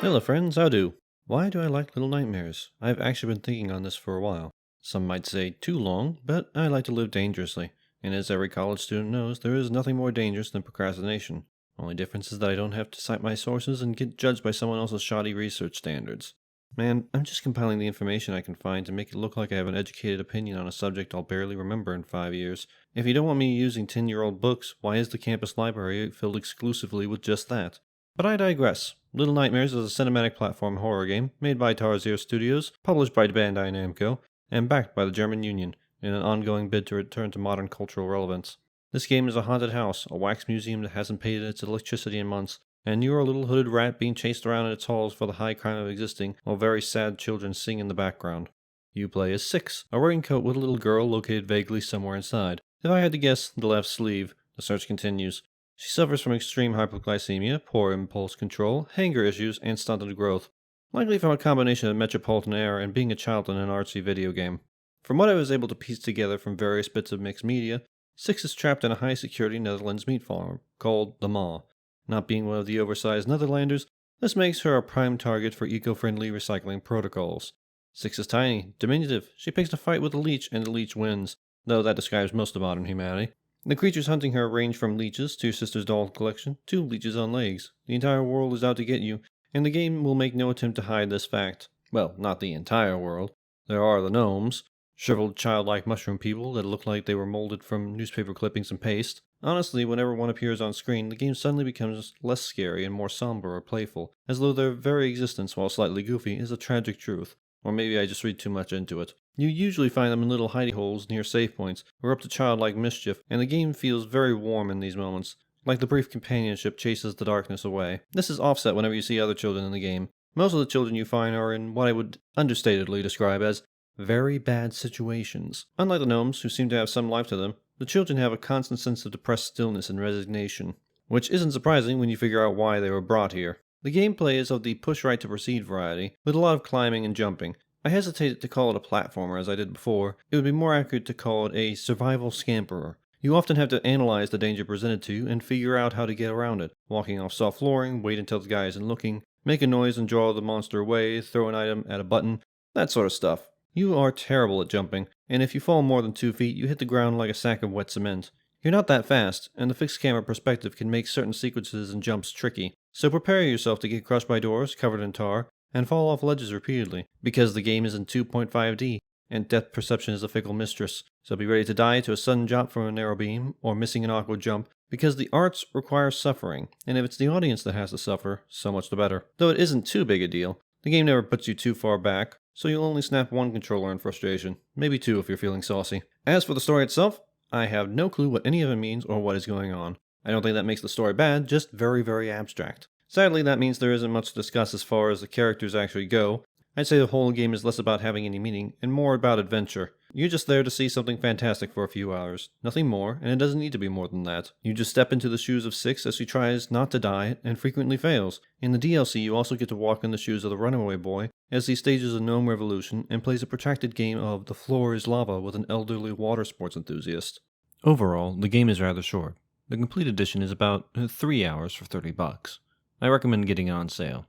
Hello friends, how do? Why do I like Little Nightmares? I've actually been thinking on this for a while. Some might say too long, but I like to live dangerously. And as every college student knows, there is nothing more dangerous than procrastination. Only difference is that I don't have to cite my sources and get judged by someone else's shoddy research standards. Man, I'm just compiling the information I can find to make it look like I have an educated opinion on a subject I'll barely remember in 5 years. If you don't want me using 10-year-old books, why is the campus library filled exclusively with just that? But I digress. Little Nightmares is a cinematic platform horror game made by Tarsier Studios, published by Bandai Namco, and backed by the German Union in an ongoing bid to return to modern cultural relevance. This game is a haunted house, a wax museum that hasn't paid its electricity in months, and you're a little hooded rat being chased around in its halls for the high crime of existing while very sad children sing in the background. You play as Six, a wearing coat with a little girl located vaguely somewhere inside. If I had to guess, the left sleeve. The search continues. She suffers from extreme hypoglycemia, poor impulse control, hanger issues, and stunted growth, likely from a combination of metropolitan air and being a child in an artsy video game. From what I was able to piece together from various bits of mixed media, Six is trapped in a high-security Netherlands meat farm called the Maw. Not being one of the oversized Netherlanders, this makes her a prime target for eco-friendly recycling protocols. Six is tiny, diminutive. She picks a fight with a leech, and the leech wins, though that describes most of modern humanity. The creatures hunting her range from leeches to your sister's doll collection to leeches on legs. The entire world is out to get you, and the game will make no attempt to hide this fact. Well, not the entire world. There are the gnomes, shriveled childlike mushroom people that look like they were molded from newspaper clippings and paste. Honestly, whenever one appears on screen, the game suddenly becomes less scary and more somber or playful, as though their very existence, while slightly goofy, is a tragic truth. Or maybe I just read too much into it. You usually find them in little hidey holes near save points, or up to childlike mischief, and the game feels very warm in these moments, like the brief companionship chases the darkness away. This is offset whenever you see other children in the game. Most of the children you find are in what I would understatedly describe as very bad situations. Unlike the gnomes, who seem to have some life to them, the children have a constant sense of depressed stillness and resignation, which isn't surprising when you figure out why they were brought here. The gameplay is of the push right to proceed variety, with a lot of climbing and jumping. I hesitated to call it a platformer as I did before. It would be more accurate to call it a survival scamperer. You often have to analyze the danger presented to you and figure out how to get around it, walking off soft flooring, wait until the guy isn't looking, make a noise and draw the monster away, throw an item at a button, that sort of stuff. You are terrible at jumping, and if you fall more than 2 feet, you hit the ground like a sack of wet cement. You're not that fast, and the fixed camera perspective can make certain sequences and jumps tricky, so prepare yourself to get crushed by doors covered in tar, and fall off ledges repeatedly, because the game is in 2.5D, and depth perception is a fickle mistress, so be ready to die to a sudden drop from a narrow beam, or missing an awkward jump, because the arts require suffering, and if it's the audience that has to suffer, so much the better. Though it isn't too big a deal, the game never puts you too far back, so you'll only snap one controller in frustration, maybe two if you're feeling saucy. As for the story itself, I have no clue what any of it means or what is going on. I don't think that makes the story bad, just very, very abstract. Sadly, that means there isn't much to discuss as far as the characters actually go. I'd say the whole game is less about having any meaning and more about adventure. You're just there to see something fantastic for a few hours. Nothing more, and it doesn't need to be more than that. You just step into the shoes of Six as she tries not to die and frequently fails. In the DLC, you also get to walk in the shoes of the runaway boy as he stages a gnome revolution and plays a protracted game of The Floor is Lava with an elderly water sports enthusiast. Overall, the game is rather short. The complete edition is about 3 hours for $30. I recommend getting it on sale.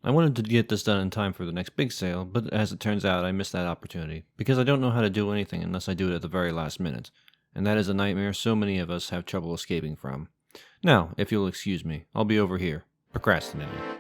I wanted to get this done in time for the next big sale, but as it turns out I missed that opportunity, because I don't know how to do anything unless I do it at the very last minute, and that is a nightmare so many of us have trouble escaping from. Now, if you'll excuse me, I'll be over here, procrastinating.